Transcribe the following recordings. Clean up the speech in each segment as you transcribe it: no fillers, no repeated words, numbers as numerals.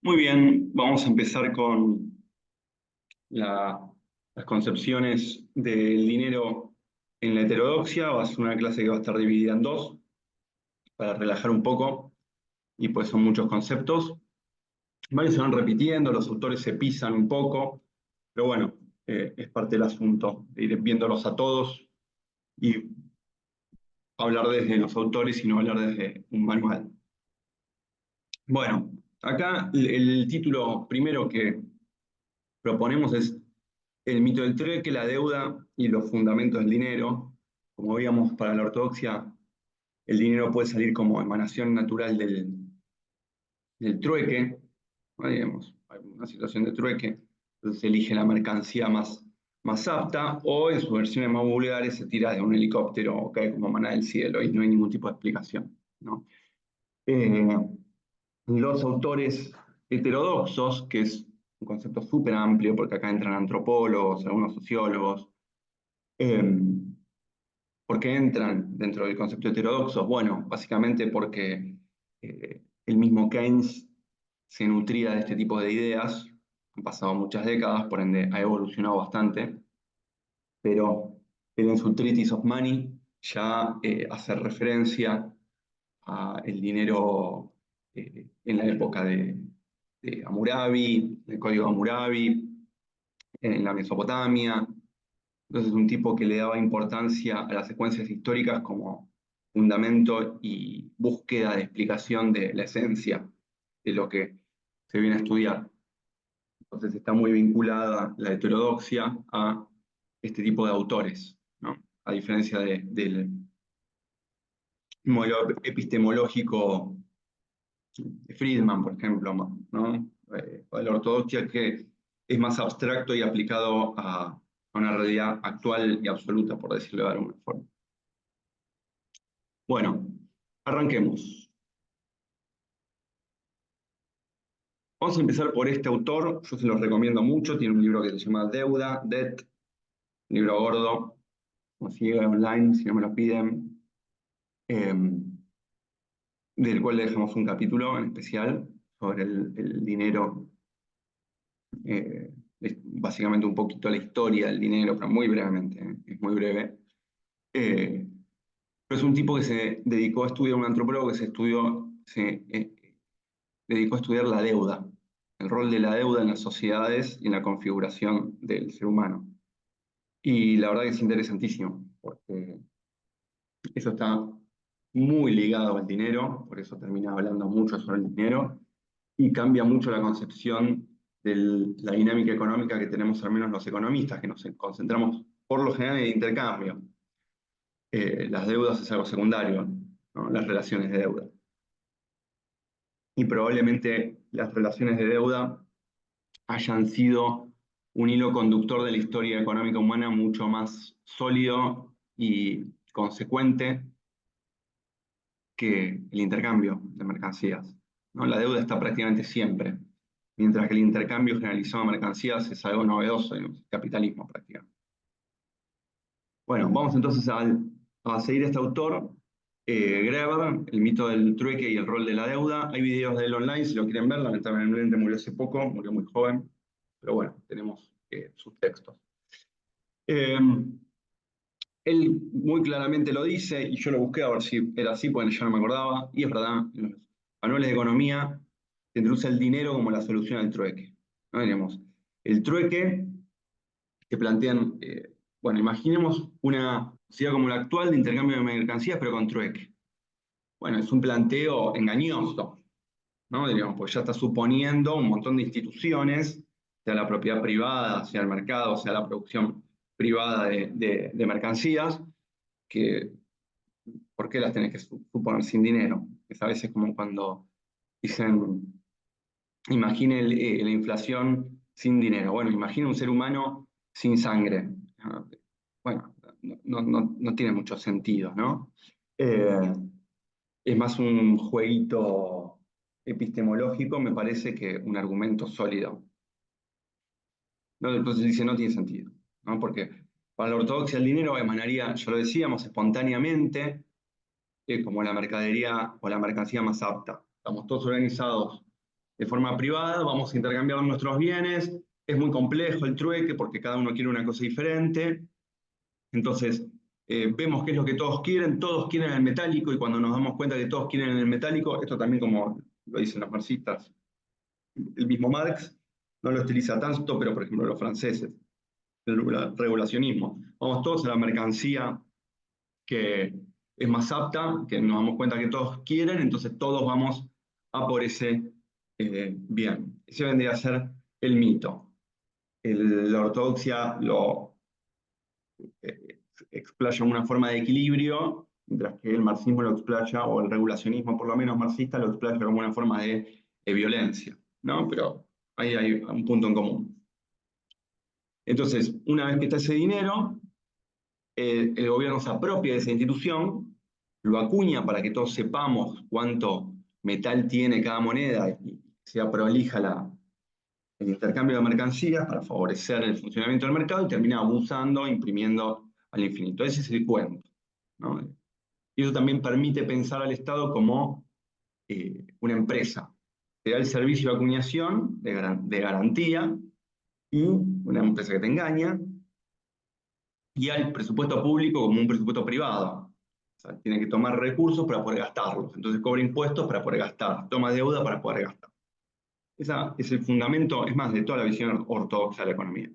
Muy bien, vamos a empezar con la- las concepciones del dinero en la heterodoxia. Va a ser una clase que va a estar dividida en dos para relajar un poco y pues son muchos conceptos. Varios se van repitiendo, los autores se pisan un poco, pero bueno, es parte del asunto, de ir viéndolos a todos y hablar desde los autores y no hablar desde un manual. Bueno, acá el título primero que proponemos es el mito del trueque, la deuda y los fundamentos del dinero. Como veíamos, para la ortodoxia, el dinero puede salir como emanación natural del trueque, ¿no? Digamos, hay una situación de trueque, entonces se elige la mercancía más apta, o en sus versiones más vulgares se tira de un helicóptero o cae como manada del cielo y no hay ningún tipo de explicación, ¿no? Eh, los autores heterodoxos, que es un concepto súper amplio, porque acá entran antropólogos, algunos sociólogos. Eh, ¿Por qué entran dentro del concepto heterodoxo? Bueno, básicamente porque el mismo Keynes se nutría de este tipo de ideas. Han pasado muchas décadas, por ende ha evolucionado bastante, pero él en su Treatise of Money ya hace referencia a el dinero en la época de Hammurabi, el código de Hammurabi, en la Mesopotamia. Entonces, un tipo que le daba importancia a las secuencias históricas como fundamento y búsqueda de explicación de la esencia de lo que se viene a estudiar. Entonces, está muy vinculada la heterodoxia a este tipo de autores, ¿no? A diferencia del modelo epistemológico de Friedman, por ejemplo, ¿no? O de la ortodoxia, que es más abstracto y aplicado a una realidad actual y absoluta, por decirlo de alguna forma. Bueno, arranquemos. Vamos a empezar por este autor, yo se los recomiendo mucho, tiene un libro que se llama Deuda, Debt, un libro gordo, consigue online si no me lo piden, eh, del cual le dejamos un capítulo en especial sobre el dinero, básicamente un poquito la historia del dinero, pero muy brevemente, es muy breve. Eh, pero es un tipo que se dedicó a estudiar, un antropólogo que se dedicó a estudiar la deuda, el rol de la deuda en las sociedades y en la configuración del ser humano. Y la verdad que es interesantísimo, porque eso está muy ligado al dinero, por eso termina hablando mucho sobre el dinero, y cambia mucho la concepción de la dinámica económica que tenemos al menos los economistas, que nos concentramos por lo general en el intercambio. Las deudas es algo secundario, ¿no? Las relaciones de deuda. Y probablemente las relaciones de deuda hayan sido un hilo conductor de la historia económica humana mucho más sólido y consecuente que el intercambio de mercancías, ¿no? La deuda está prácticamente siempre, mientras que el intercambio generalizado de mercancías es algo novedoso en el capitalismo prácticamente. Bueno, vamos entonces a seguir este autor, Greber, el mito del trueque y el rol de la deuda. Hay videos de él online si lo quieren ver, lamentablemente murió hace poco, murió muy joven, pero bueno, tenemos sus textos. Eh, Él muy claramente lo dice, y yo lo busqué a ver si era así, porque ya no me acordaba, y es verdad, en los manuales de economía se introduce el dinero como la solución al trueque, ¿no? Digamos, el trueque que plantean, bueno, imaginemos una sociedad como la actual de intercambio de mercancías, pero con trueque. Bueno, es un planteo engañoso, ¿no? Digamos, pues ya está suponiendo un montón de instituciones, sea la propiedad privada, sea el mercado, sea la producción privada de mercancías, que ¿por qué las tenés que suponer sin dinero? Es a veces como cuando dicen, imagine la inflación sin dinero. Bueno, imagine un ser humano sin sangre. Bueno, no tiene mucho sentido, ¿no? Eh, es más un jueguito epistemológico, me parece, que un argumento sólido. ¿No? Entonces dice, no tiene sentido, ¿no? Porque para la ortodoxia el dinero emanaría, ya lo decíamos, espontáneamente como la mercadería o la mercancía más apta. Estamos todos organizados de forma privada, vamos a intercambiar nuestros bienes, es muy complejo el trueque porque cada uno quiere una cosa diferente, entonces vemos qué es lo que todos quieren el metálico, y cuando nos damos cuenta que todos quieren el metálico, esto también como lo dicen los marxistas, el mismo Marx no lo utiliza tanto, pero por ejemplo los franceses, el regulacionismo, vamos todos a la mercancía que es más apta, que nos damos cuenta que todos quieren, entonces todos vamos a por ese bien. Ese vendría a ser el mito. La ortodoxia lo explaya una forma de equilibrio, mientras que el marxismo lo explaya, o el regulacionismo por lo menos marxista, lo explaya como una forma de violencia, ¿no? Pero ahí hay un punto en común. Entonces, una vez que está ese dinero, el gobierno se apropia de esa institución, lo acuña para que todos sepamos cuánto metal tiene cada moneda y sea prolija el intercambio de mercancías para favorecer el funcionamiento del mercado, y termina abusando, imprimiendo al infinito. Ese es el cuento, ¿no? Y eso también permite pensar al Estado como una empresa. Te da el servicio de acuñación, de garantía, y una empresa que te engaña, y al presupuesto público como un presupuesto privado. O sea, tiene que tomar recursos para poder gastarlos. Entonces cobra impuestos para poder gastar, toma deuda para poder gastar. Ese es el fundamento, es más, de toda la visión ortodoxa de la economía.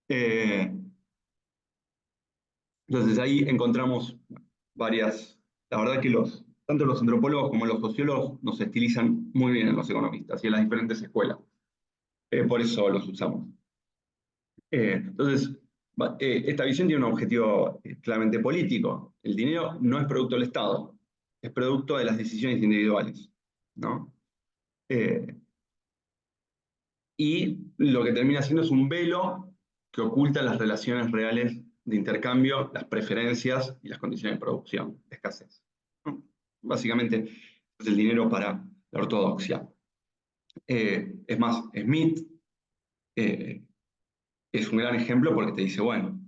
Eh, entonces ahí encontramos varias, la verdad que tanto los antropólogos como los sociólogos nos estilizan muy bien en los economistas y en las diferentes escuelas. Por eso los usamos. Entonces, esta visión tiene un objetivo claramente político. El dinero no es producto del Estado, es producto de las decisiones individuales, ¿no? Eh, y lo que termina siendo es un velo que oculta las relaciones reales de intercambio, las preferencias y las condiciones de producción, de escasez, ¿no? Básicamente, es el dinero para la ortodoxia. Es más, Smith eh, es un gran ejemplo porque te dice, bueno,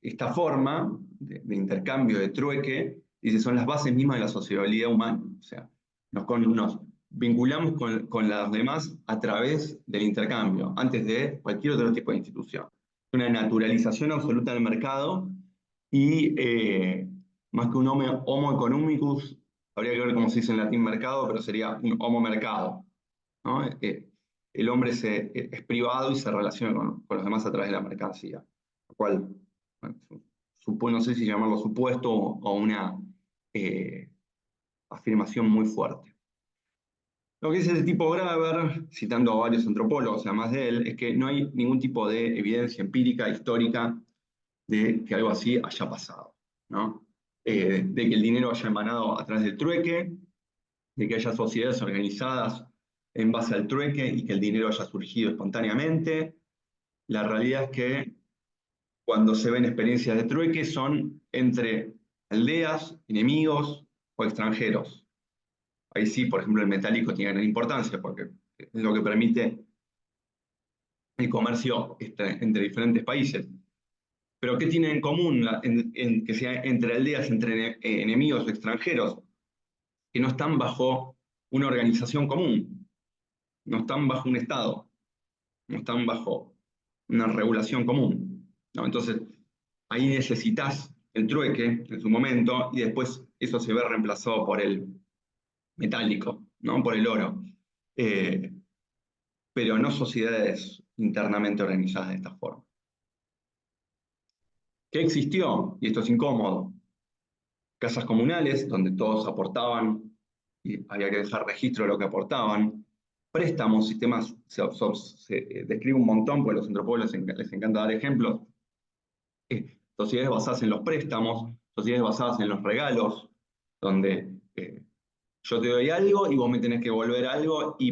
esta forma de intercambio, de trueque, dice, son las bases mismas de la sociabilidad humana. O sea, nos vinculamos con los demás a través del intercambio, antes de cualquier otro tipo de institución. Una naturalización absoluta del mercado y más que un homo economicus, habría que ver cómo se dice en latín mercado, pero sería un homo mercado, ¿no? El hombre es privado y se relaciona con los demás a través de la mercancía, lo cual, bueno, no sé si llamarlo supuesto o una eh, afirmación muy fuerte. Lo que dice el tipo Graeber, citando a varios antropólogos, además de él, es que no hay ningún tipo de evidencia empírica, histórica, de que algo así haya pasado, ¿no? De que el dinero haya emanado a través del trueque, de que haya sociedades organizadas en base al trueque y que el dinero haya surgido espontáneamente. La realidad es que cuando se ven experiencias de trueque son entre aldeas, enemigos o extranjeros. Ahí sí, por ejemplo, el metálico tiene gran importancia porque es lo que permite el comercio entre diferentes países. Pero ¿qué tienen en común que sea entre aldeas, entre enemigos o extranjeros? Que no están bajo una organización común, no están bajo un Estado, no están bajo una regulación común, ¿no? Entonces, ahí necesitas el trueque en su momento y después eso se ve reemplazado por el metálico, ¿no? Por el oro. Eh, pero no sociedades internamente organizadas de esta forma. ¿Qué existió? Y esto es incómodo. Casas comunales donde todos aportaban y había que dejar registro de lo que aportaban. Préstamos, sistemas, se describe un montón, porque a los antropólogos les encanta dar ejemplos. Sociedades basadas en los préstamos, sociedades basadas en los regalos, donde yo te doy algo y vos me tenés que devolver algo y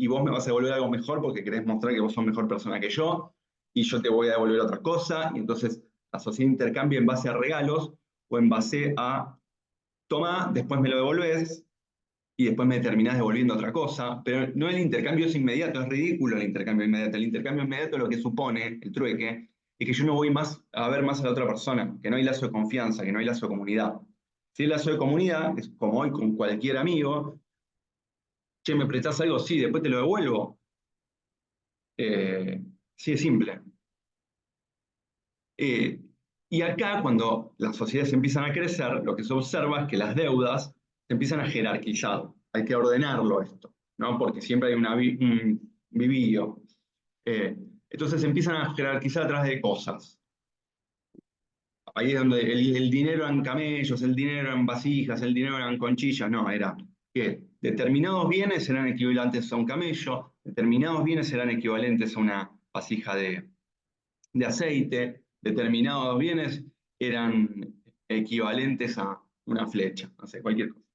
vos me vas a devolver algo mejor porque querés mostrar que vos sos mejor persona que yo y yo te voy a devolver otra cosa. Y entonces la sociedad intercambia en base a regalos o en base a, toma, después me lo devolvés y después me terminás devolviendo otra cosa, pero no el intercambio es inmediato, es ridículo el intercambio inmediato. El intercambio inmediato lo que supone, el trueque, es que yo no voy más a ver más a la otra persona, que no hay lazo de confianza, que no hay lazo de comunidad. Si el lazo de comunidad es como hoy con cualquier amigo, che, ¿me prestás algo? Sí, después te lo devuelvo. Sí, es simple. Eh, y acá, cuando las sociedades empiezan a crecer, lo que se observa es que las deudas se empiezan a jerarquizar. Hay que ordenarlo esto, ¿no? Porque siempre hay un vivillo. Eh, entonces se empiezan a jerarquizar a través de cosas. Ahí es donde el dinero eran camellos, el dinero eran vasijas, el dinero eran conchillas. No, era que determinados bienes eran equivalentes a un camello, determinados bienes eran equivalentes a una vasija de aceite, determinados bienes eran equivalentes a una flecha, no sé, cualquier cosa,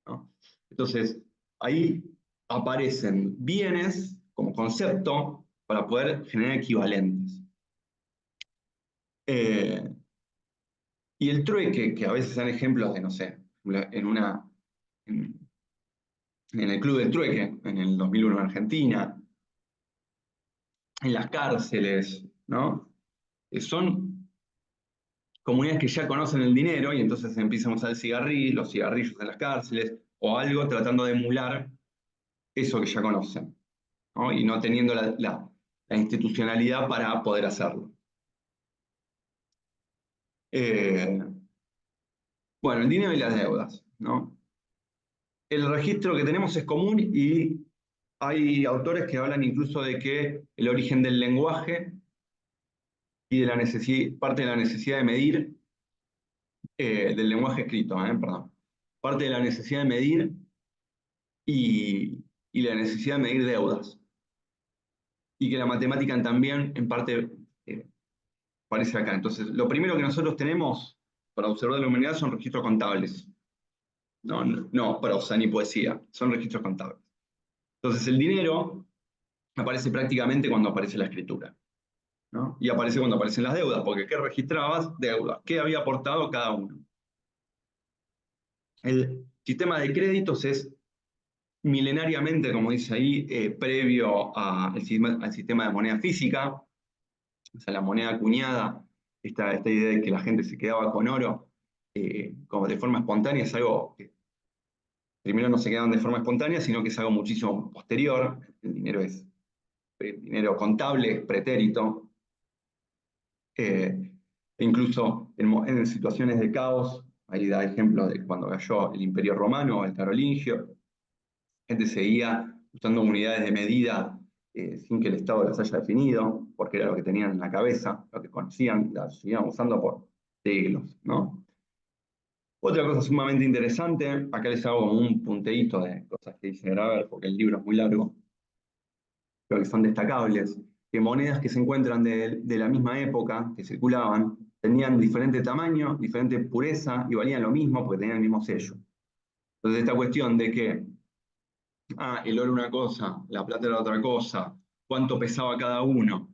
¿no? Entonces, ahí aparecen bienes como concepto para poder generar equivalentes. Eh, y el trueque, que a veces dan ejemplos de, no sé, en, en el Club del Trueque, en el 2001 en Argentina, en las cárceles, ¿no? Son comunidades que ya conocen el dinero y entonces empiezan a usar los cigarrillos en las cárceles o algo tratando de emular eso que ya conocen, ¿no? Y no teniendo la institucionalidad para poder hacerlo. Eh, bueno, el dinero y las deudas, ¿no? El registro que tenemos es común y hay autores que hablan incluso de que el origen del lenguaje y de parte de la necesidad de medir, del lenguaje escrito, perdón, parte de la necesidad de medir y la necesidad de medir deudas. Y que la matemática también, en parte, eh, aparece acá. Entonces, lo primero que nosotros tenemos para observar la humanidad son registros contables. No, no, no prosa ni poesía, son registros contables. Entonces, el dinero aparece prácticamente cuando aparece la escritura, ¿no? Y aparece cuando aparecen las deudas, porque ¿qué registrabas? Deudas. ¿Qué había aportado cada uno? El sistema de créditos es milenariamente, como dice ahí, previo al sistema de moneda física, o sea, la moneda acuñada, esta idea de que la gente se quedaba con oro como de forma espontánea, es algo que primero no se quedaban de forma espontánea, sino que es algo muchísimo posterior. El dinero es dinero contable, es pretérito. Incluso en situaciones de caos, ahí da ejemplo de cuando cayó el Imperio Romano, el Carolingio, gente seguía usando unidades de medida sin que el Estado las haya definido, porque era lo que tenían en la cabeza, lo que conocían, las seguían usando por siglos, ¿no? Otra cosa sumamente interesante, acá les hago como un punteíto de cosas que dice Graeber, porque el libro es muy largo, pero que son destacables, que monedas que se encuentran de la misma época, que circulaban, tenían diferente tamaño, diferente pureza y valían lo mismo porque tenían el mismo sello. Entonces esta cuestión de que el oro una cosa, la plata era otra cosa, cuánto pesaba cada uno,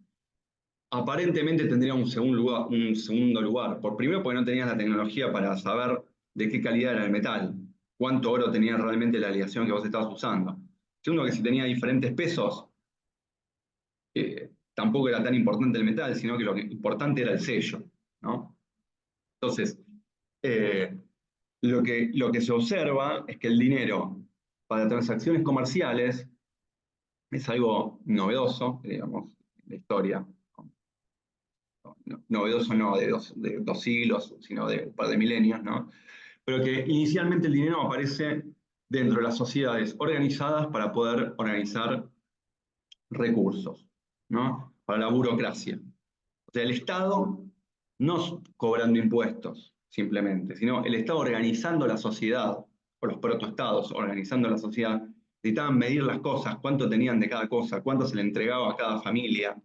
aparentemente tendría un segundo lugar. Por primero, porque no tenías la tecnología para saber de qué calidad era el metal, cuánto oro tenía realmente la aleación que vos estabas usando. Segundo, que si tenía diferentes pesos, tampoco era tan importante el metal, sino que lo que importante era el sello, ¿no? Entonces, eh, lo que se observa es que el dinero para transacciones comerciales es algo novedoso, digamos, en la historia. Novedoso no de dos siglos, sino de un par de milenios, ¿no? Pero que inicialmente el dinero aparece dentro de las sociedades organizadas para poder organizar recursos, ¿no? Para la burocracia. O sea, el Estado no cobrando impuestos simplemente, sino el Estado organizando la sociedad, o los protoestados organizando la sociedad, necesitaban medir las cosas, cuánto tenían de cada cosa, cuánto se le entregaba a cada familia.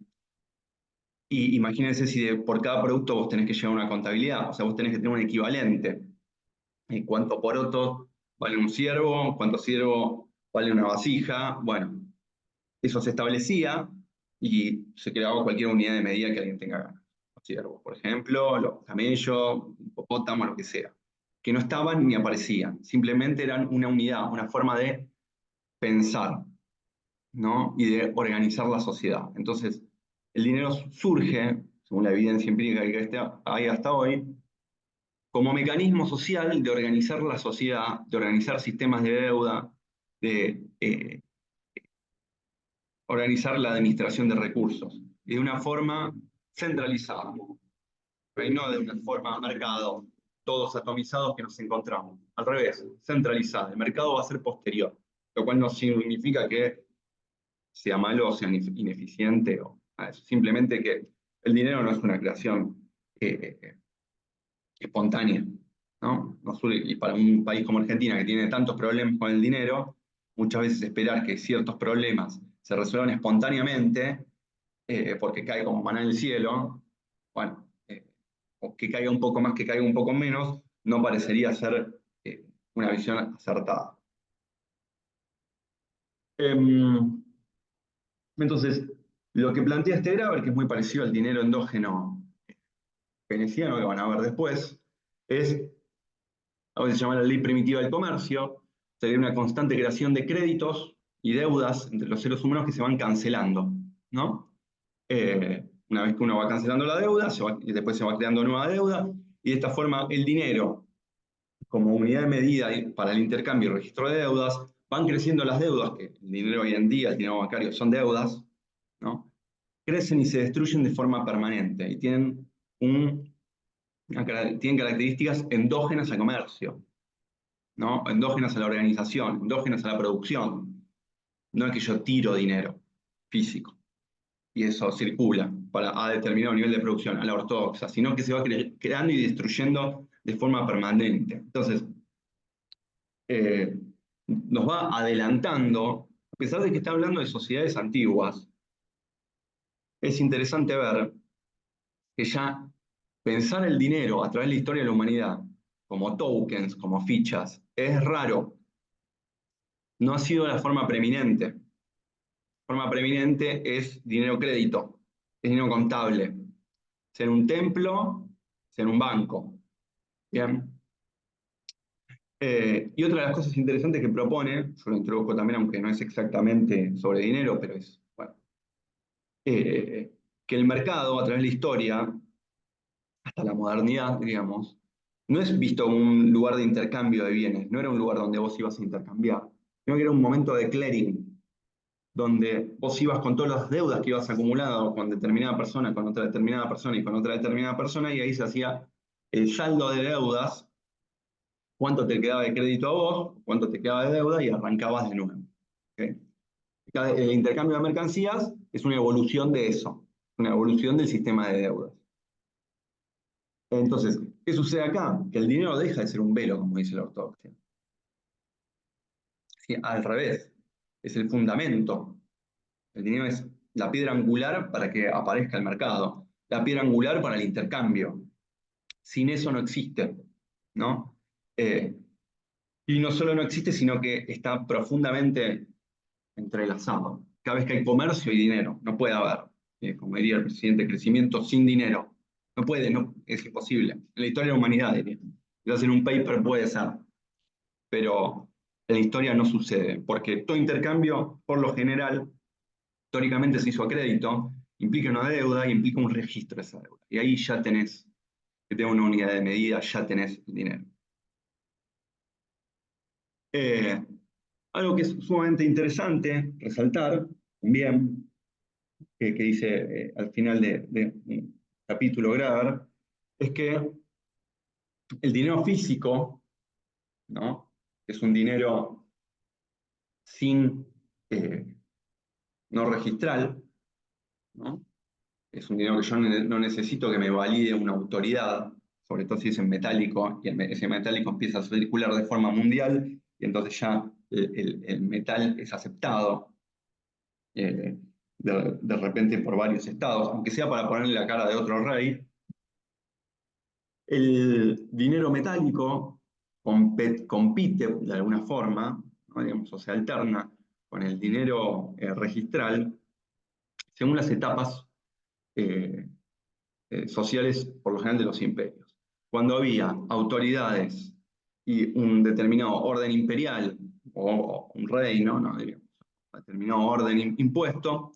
Y imagínense si por cada producto vos tenés que llevar una contabilidad, o sea, vos tenés que tener un equivalente. ¿Cuánto poroto vale un ciervo? ¿Cuánto ciervo vale una vasija? Bueno, eso se establecía y se creaba cualquier unidad de medida que alguien tenga ganas. Los ciervos, por ejemplo, los camellos, hipopótamos, lo que sea. Que no estaban ni aparecían, simplemente eran una unidad, una forma de pensar, ¿no? Y de organizar la sociedad. Entonces, el dinero surge, según la evidencia empírica que hay hasta hoy, como mecanismo social de organizar la sociedad, de organizar sistemas de deuda, de organizar la administración de recursos, y de una forma centralizada, y no de una forma mercado, todos atomizados que nos encontramos. Al revés, centralizada. El mercado va a ser posterior, lo cual no significa que sea malo o sea ineficiente, o simplemente que el dinero no es una creación espontánea, ¿no? Y para un país como Argentina, que tiene tantos problemas con el dinero, muchas veces esperar que ciertos problemas se resuelvan espontáneamente, porque cae como maná del cielo, bueno, o que caiga un poco más, que caiga un poco menos, no parecería ser una visión acertada. Entonces, lo que plantea este Graeber, que es muy parecido al dinero endógeno veneciano que van a ver después, es, a veces se llama la ley primitiva del comercio, sería una constante creación de créditos y deudas entre los seres humanos que se van cancelando, ¿no? Una vez que uno va cancelando la deuda, y después se va creando nueva deuda, y de esta forma el dinero, como unidad de medida para el intercambio y registro de deudas, van creciendo las deudas, que el dinero hoy en día, el dinero bancario, son deudas, ¿no? Crecen y se destruyen de forma permanente y tienen características endógenas al comercio, ¿no? Endógenas a la organización, endógenas a la producción. No es que yo tiro dinero físico y eso circula a determinado nivel de producción, a la ortodoxa, sino que se va creando y destruyendo de forma permanente. Entonces, nos va adelantando, a pesar de que está hablando de sociedades antiguas, es interesante ver que ya pensar el dinero a través de la historia de la humanidad, como tokens, como fichas, es raro. No ha sido la forma preeminente. La forma preeminente es dinero crédito, es dinero contable. Sea en un templo, sea en un banco. Bien. Y otra de las cosas interesantes que propone, yo lo introduzco también, aunque no es exactamente sobre dinero, pero es, bueno, que el mercado, a través de la historia, hasta la modernidad, digamos, no es visto como un lugar de intercambio de bienes, no era un lugar donde vos ibas a intercambiar, sino que era un momento de clearing, donde vos ibas con todas las deudas que ibas acumulando con determinada persona, con otra determinada persona y con otra determinada persona, y ahí se hacía el saldo de deudas, cuánto te quedaba de crédito a vos, cuánto te quedaba de deuda, y arrancabas de nuevo. ¿Okay? El intercambio de mercancías es una evolución de eso, una evolución del sistema de deudas. Entonces, ¿qué sucede acá? Que el dinero deja de ser un velo, como dice la ortodoxia. Sí, al revés, es el fundamento. El dinero es la piedra angular para que aparezca el mercado, la piedra angular para el intercambio. Sin eso no existe, ¿no? Y no solo no existe, sino que está profundamente entrelazado. Cada vez que hay comercio y dinero, no puede haber, como diría el presidente, crecimiento sin dinero. No puede, no, es imposible. En la historia de la humanidad, diría. Quizás en un paper puede ser, pero en la historia no sucede, porque todo intercambio, por lo general, históricamente se hizo a crédito, implica una deuda y implica un registro de esa deuda. Y ahí ya tenés, que tenga una unidad de medida, ya tenés el dinero. Eh, Algo que es sumamente interesante resaltar también, que dice al final de un capítulo Graeber, es que el dinero físico, ¿no? Es un dinero sin, eh, no registral, ¿no? Es un dinero que yo no necesito que me valide una autoridad, sobre todo si es en metálico, y ese metálico empieza a circular de forma mundial, y entonces ya el metal es aceptado de repente por varios estados, aunque sea para ponerle la cara de otro rey. El dinero metálico compite de alguna forma, ¿no? Digamos, o se alterna con el dinero registral según las etapas eh, sociales, por lo general, de los imperios. Cuando había autoridades y un determinado orden imperial o un reino, ¿no? Digamos, un determinado orden impuesto,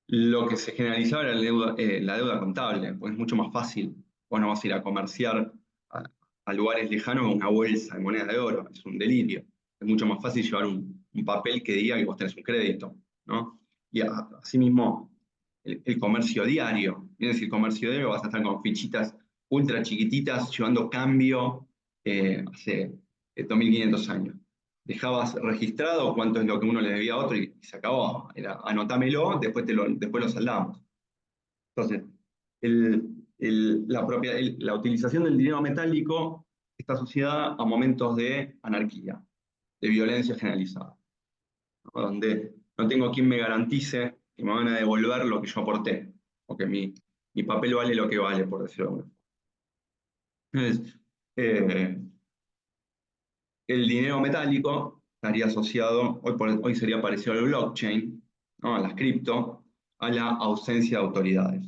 lo que se generalizaba era la deuda contable, pues es mucho más fácil. Vos no vas a ir a comerciar a lugares lejanos con una bolsa de moneda de oro. Es un delirio. Es mucho más fácil llevar un papel que diga que vos tenés un crédito, ¿no? Y asimismo, el comercio diario. Es decir, comercio diario vas a estar con fichitas ultra chiquititas llevando cambio hace 2500 años. Dejabas registrado cuánto es lo que uno le debía a otro y se acabó. Era anotámelo, después lo saldamos. Entonces, la utilización del dinero metálico está asociada a momentos de anarquía, de violencia generalizada, ¿no? Donde no tengo quien me garantice que me van a devolver lo que yo aporté, o que mi papel vale lo que vale, por decirlo de alguna forma. Entonces, el dinero metálico estaría asociado, hoy sería parecido al blockchain, ¿no? A las cripto, a la ausencia de autoridades.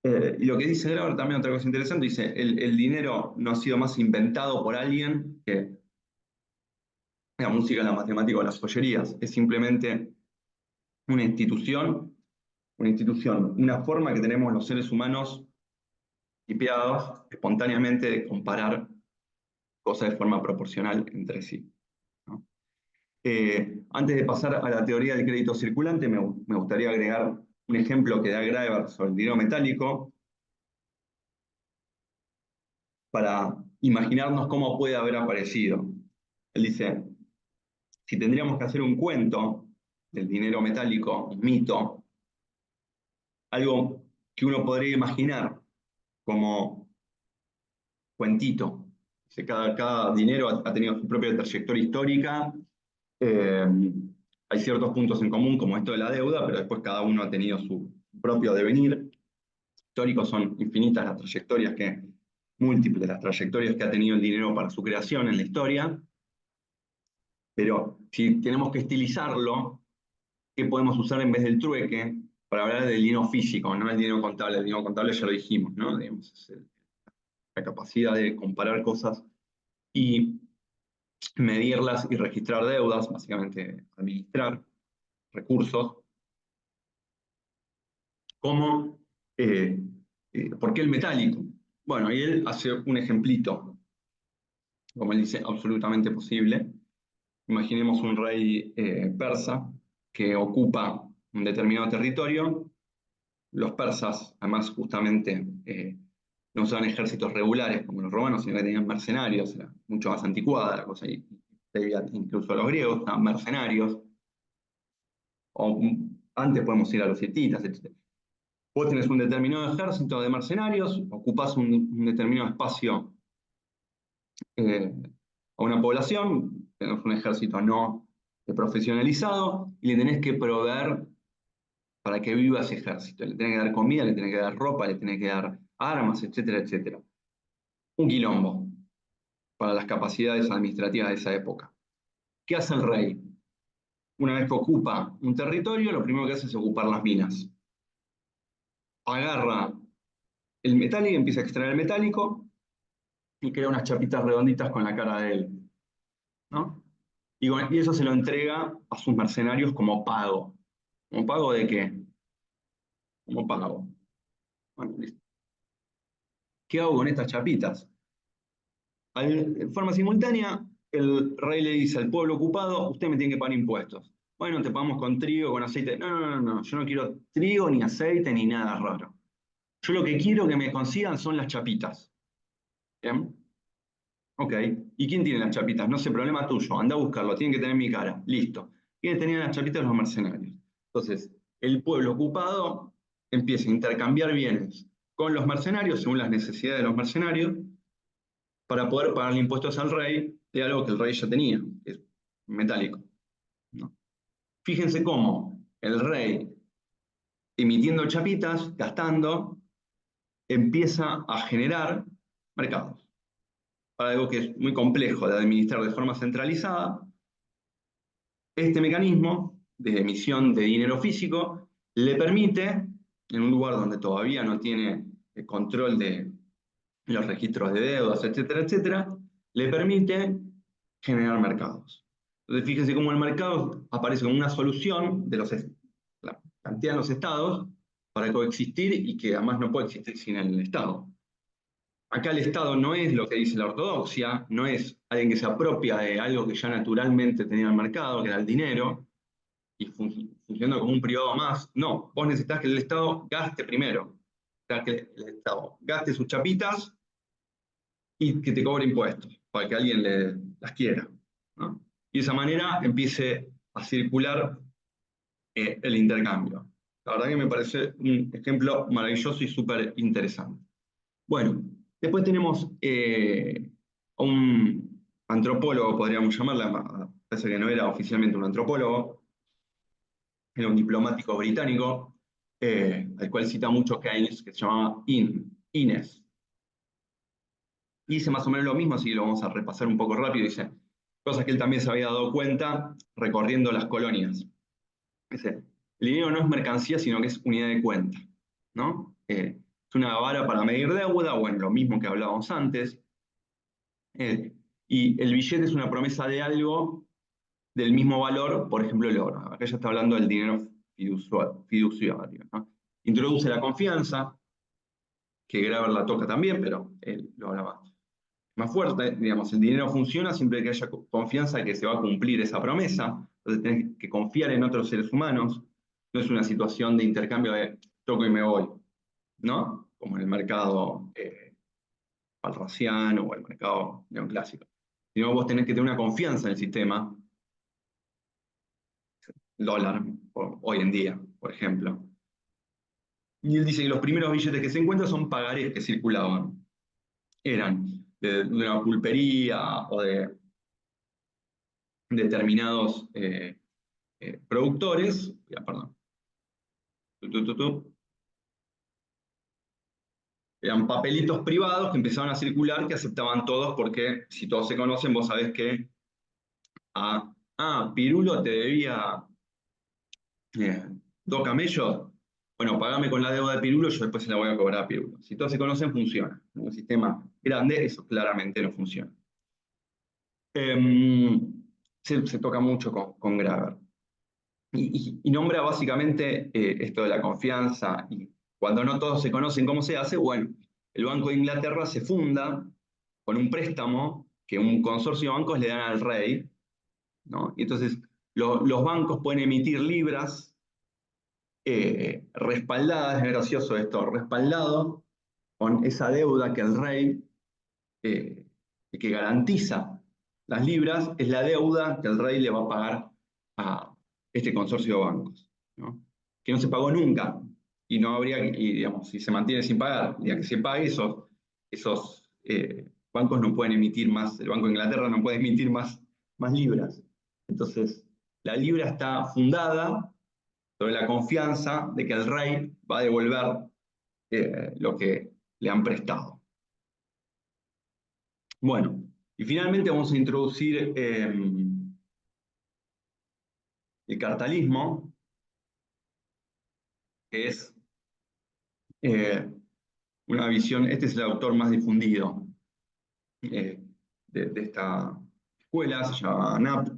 Y lo que dice Graeber también, otra cosa interesante, dice, el dinero no ha sido más inventado por alguien que la música, la matemática o las joyerías. Es simplemente una institución, una forma que tenemos los seres humanos tipeados espontáneamente de comparar cosas de forma proporcional entre sí, ¿no? Antes de pasar a la teoría del crédito circulante, me gustaría agregar un ejemplo que da Graeber sobre el dinero metálico para imaginarnos cómo puede haber aparecido. Él dice, si tendríamos que hacer un cuento del dinero metálico, un mito, algo que uno podría imaginar como cuentito. Cada dinero ha tenido su propia trayectoria histórica. Eh, hay ciertos puntos en común, como esto de la deuda, pero después cada uno ha tenido su propio devenir. Históricos son infinitas las trayectorias múltiples las trayectorias que ha tenido el dinero para su creación en la historia. Pero si tenemos que estilizarlo, ¿qué podemos usar en vez del trueque para hablar del dinero físico, no el dinero contable? El dinero contable ya lo dijimos, ¿no? Digamos, es la capacidad de comparar cosas y medirlas y registrar deudas, básicamente administrar recursos. ¿Cómo? ¿Por qué el metálico? Bueno, y él hace un ejemplito, como él dice, absolutamente posible. Imaginemos un rey persa que ocupa un determinado territorio. Los persas, además, justamente no usaban ejércitos regulares como los romanos, sino que tenían mercenarios, era mucho más anticuada la cosa, y incluso a los griegos, estaban mercenarios, o antes podemos ir a los hititas, etc. Vos tenés un determinado ejército de mercenarios, ocupás un determinado espacio a una población, tenés un ejército no profesionalizado, y le tenés que proveer para que viva ese ejército. Le tenés que dar comida, le tenés que dar ropa, le tenés que dar armas, etcétera, etcétera. Un quilombo para las capacidades administrativas de esa época. ¿Qué hace el rey? Una vez que ocupa un territorio, lo primero que hace es ocupar las minas. Agarra el metálico, empieza a extraer el metálico y crea unas chapitas redonditas con la cara de él, ¿no? Y eso se lo entrega a sus mercenarios como pago. ¿Como pago de qué? Como pago. Bueno, listo. ¿Qué hago con estas chapitas? De forma simultánea, el rey le dice al pueblo ocupado, usted me tiene que pagar impuestos. Bueno, te pagamos con trigo, con aceite. No, no, no, no, yo no quiero trigo, ni aceite, ni nada raro. Yo lo que quiero que me consigan son las chapitas. ¿Bien? Ok. ¿Y quién tiene las chapitas? No sé, problema tuyo. Anda a buscarlo, tienen que tener mi cara. Listo. ¿Quiénes tenían las chapitas? Los mercenarios. Entonces, el pueblo ocupado empieza a intercambiar bienes con los mercenarios, según las necesidades de los mercenarios, para poder pagarle impuestos al rey de algo que el rey ya tenía, que es metálico, ¿no? Fíjense cómo el rey, emitiendo chapitas, gastando, empieza a generar mercados. Para algo que es muy complejo de administrar de forma centralizada, este mecanismo de emisión de dinero físico le permite, en un lugar donde todavía no tiene el control de los registros de deudas, etcétera, etcétera, le permite generar mercados. Entonces, fíjense cómo el mercado aparece como una solución de la cantidad de los estados para coexistir y que además no puede existir sin el Estado. Acá el Estado no es lo que dice la ortodoxia, no es alguien que se apropia de algo que ya naturalmente tenía el mercado, que era el dinero, y funcionando como un privado más. No, vos necesitas que el Estado gaste primero, que el Estado gaste sus chapitas y que te cobre impuestos, para que alguien las quiera, ¿no? Y de esa manera empiece a circular el intercambio. La verdad que me parece un ejemplo maravilloso y súper interesante. Bueno, después tenemos a un antropólogo, podríamos llamarla, parece que no era oficialmente un antropólogo, era un diplomático británico, al cual cita mucho Keynes, que se llamaba Innes. Y dice más o menos lo mismo, así que lo vamos a repasar un poco rápido. Dice cosas que él también se había dado cuenta recorriendo las colonias. Dice, el dinero no es mercancía, sino que es unidad de cuenta, ¿no? Es una vara para medir deuda, bueno, lo mismo que hablábamos antes. Eh, y el billete es una promesa de algo del mismo valor, por ejemplo, el oro. Acá ya está hablando del dinero fiduciario, ¿no? Introduce la confianza, que Graeber la toca también, pero él lo habla más fuerte. Digamos, el dinero funciona siempre que haya confianza de que se va a cumplir esa promesa. Entonces tenés que confiar en otros seres humanos. No es una situación de intercambio de toco y me voy, ¿no? Como en el mercado palraciano o el mercado neoclásico. Sino vos tenés que tener una confianza en el sistema, el dólar, hoy en día, por ejemplo. Y él dice que los primeros billetes que se encuentran son pagarés que circulaban. Eran de una pulpería o de determinados productores, ya, perdón, tu, tu, tu, tu, eran papelitos privados que empezaban a circular que aceptaban todos porque si todos se conocen, vos sabés que Pirulo te debía eh, 2 camellos, bueno, pagame con la deuda de Pirulo, yo después se la voy a cobrar a Pirulo. Si todos se conocen, funciona. En un sistema grande, eso claramente no funciona. Se toca mucho con Graeber. Y nombra básicamente esto de la confianza, y cuando no todos se conocen cómo se hace, bueno, el Banco de Inglaterra se funda con un préstamo que un consorcio de bancos le dan al rey, ¿no? Y entonces los bancos pueden emitir libras respaldadas, es gracioso esto, respaldado con esa deuda que el rey, eh, que garantiza las libras, es la deuda que el rey le va a pagar a este consorcio de bancos, ¿no? Que no se pagó nunca y no habría, y digamos, si se mantiene sin pagar, ya que se pague, esos bancos no pueden emitir más, el Banco de Inglaterra no puede emitir más libras. Entonces, la libra está fundada sobre la confianza de que el rey va a devolver lo que le han prestado. Bueno, y finalmente vamos a introducir el cartalismo, que es eh, una visión, este es el autor más difundido eh, de esta escuela, se llama Knapp,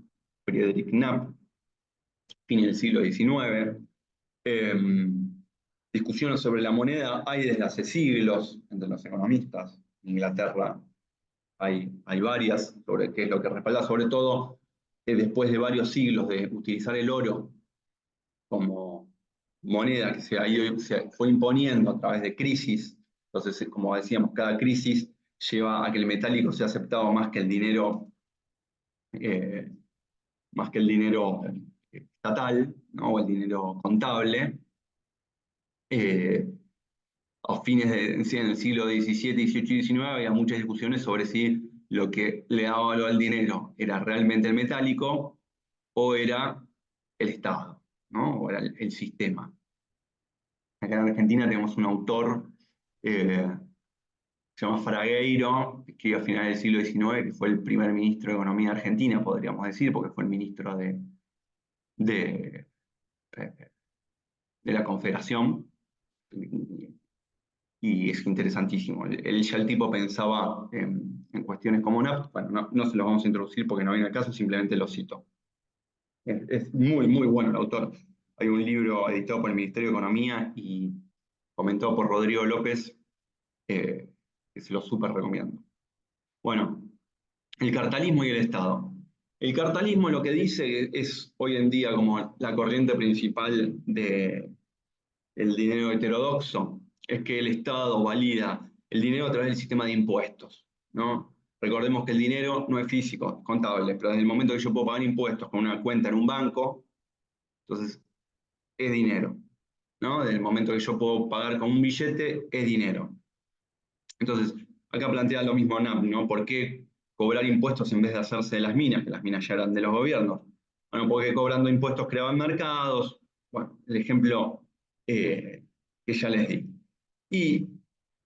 Friedrich Knapp, fin del siglo XIX. Eh, Discusiones sobre la moneda hay desde hace siglos entre los economistas. En Inglaterra hay varias sobre qué es lo que respalda, sobre todo después de varios siglos de utilizar el oro como moneda que se fue imponiendo a través de crisis. Entonces, como decíamos, cada crisis lleva a que el metálico sea aceptado eh, más que el dinero estatal, ¿no? O el dinero contable. Eh, a fines en el siglo XVII, XVIII y XIX había muchas discusiones sobre si lo que le daba valor al dinero era realmente el metálico o era el Estado, ¿no? O era el sistema. Acá en Argentina tenemos un autor que se llama Fragueiro, que escribió a finales del siglo XIX, que fue el primer ministro de Economía de Argentina, podríamos decir, porque fue el ministro de, de la Confederación. Y es interesantísimo. Él ya el tipo pensaba en cuestiones como NAP, bueno, no se lo vamos a introducir porque no viene al caso, simplemente lo cito. Es muy, muy bueno el autor. Hay un libro editado por el Ministerio de Economía y comentado por Rodrigo López, eh, que se lo súper recomiendo. Bueno, el cartalismo y el Estado. El cartalismo lo que dice es hoy en día como la corriente principal del dinero heterodoxo, es que el Estado valida el dinero a través del sistema de impuestos, ¿no? Recordemos que el dinero no es físico, es contable, pero desde el momento que yo puedo pagar impuestos con una cuenta en un banco, entonces es dinero, ¿no? Desde el momento que yo puedo pagar con un billete, es dinero. Entonces, acá plantea lo mismo NAP, ¿no? ¿Por qué cobrar impuestos en vez de hacerse de las minas? Que las minas ya eran de los gobiernos. Bueno, porque cobrando impuestos creaban mercados. Bueno, el ejemplo que ya les di. Y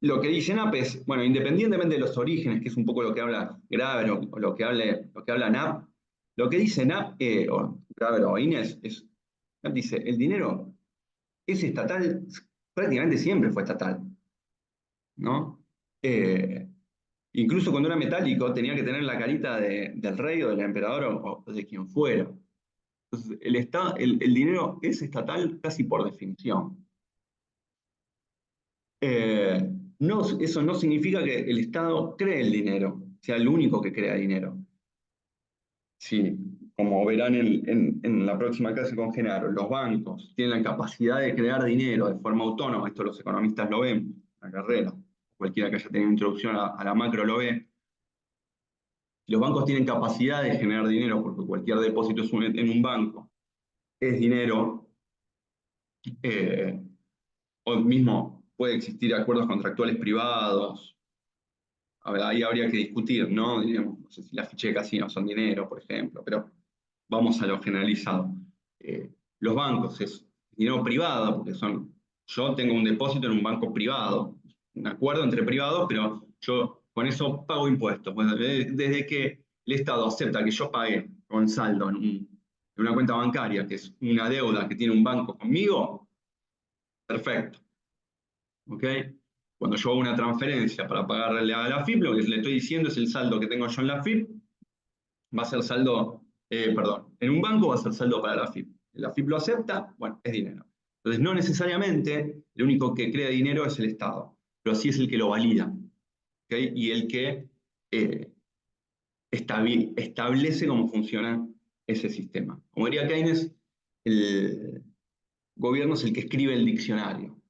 lo que dice NAP es, bueno, independientemente de los orígenes, que es un poco lo que habla Graeber o lo que habla NAP, lo que dice NAP, o Graeber o Inés, NAP dice, el dinero es estatal, prácticamente siempre fue estatal, ¿no? Eh, Incluso cuando era metálico tenía que tener la carita del rey o del emperador o de quien fuera. Entonces, el dinero es estatal casi por definición. Eh, no, eso no significa que el Estado cree el dinero, sea el único que crea dinero. Sí, como verán en la próxima clase con Genaro, los bancos tienen la capacidad de crear dinero de forma autónoma, esto los economistas lo ven en la carrera, cualquiera que haya tenido introducción a la macro lo ve. Los bancos tienen capacidad de generar dinero porque cualquier depósito en un banco es dinero, eh, o mismo puede existir acuerdos contractuales privados. A ver, ahí habría que discutir, ¿no? Digamos, no sé si las fichas de casino son dinero, por ejemplo, pero vamos a lo generalizado. Los bancos es dinero privado, porque yo tengo un depósito en un banco privado, un acuerdo entre privados, pero yo con eso pago impuestos. Bueno, desde que el Estado acepta que yo pague con saldo en una cuenta bancaria, que es una deuda que tiene un banco conmigo, perfecto. ¿Ok? Cuando yo hago una transferencia para pagarle a la AFIP, lo que le estoy diciendo es el saldo que tengo yo en la AFIP, va a ser saldo, perdón, en un banco va a ser saldo para la AFIP. La AFIP lo acepta, bueno, es dinero. Entonces, no necesariamente el único que crea dinero es el Estado, pero sí es el que lo valida, ¿ok? Y el que eh, establece cómo funciona ese sistema. Como diría Keynes, el gobierno es el que escribe el diccionario,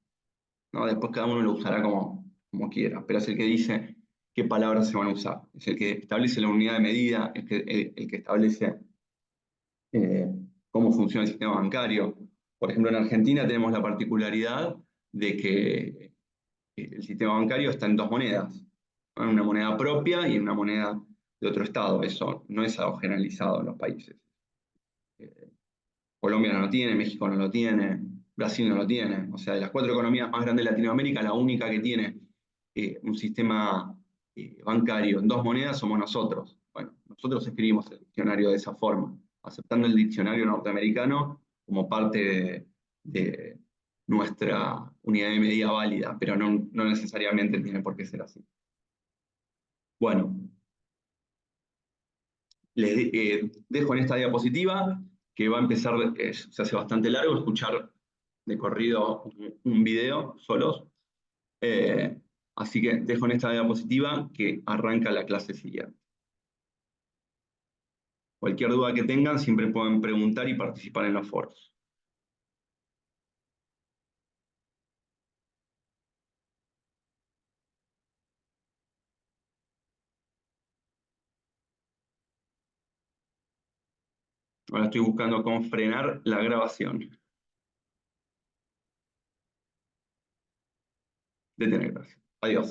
¿no? Después cada uno lo usará como quiera, pero es el que dice qué palabras se van a usar, es el que establece la unidad de medida, el que establece eh, cómo funciona el sistema bancario. Por ejemplo, en Argentina tenemos la particularidad de que el sistema bancario está en dos monedas, ¿no? En una moneda propia y en una moneda de otro estado. Eso no es algo generalizado en los países. Eh, Colombia no lo tiene, México no lo tiene, Brasil no lo tiene. O sea, de las cuatro economías más grandes de Latinoamérica, la única que tiene un sistema bancario en dos monedas somos nosotros. Bueno, nosotros escribimos el diccionario de esa forma, aceptando el diccionario norteamericano como parte de nuestra unidad de medida válida, pero no necesariamente tiene por qué ser así. Bueno, dejo en esta diapositiva que va a empezar, se hace bastante largo, escuchar de corrido un video solos. Eh, Así que dejo en esta diapositiva que arranca la clase siguiente. Cualquier duda que tengan, siempre pueden preguntar y participar en los foros. Ahora estoy buscando cómo frenar la grabación. Detener, gracias. Adiós.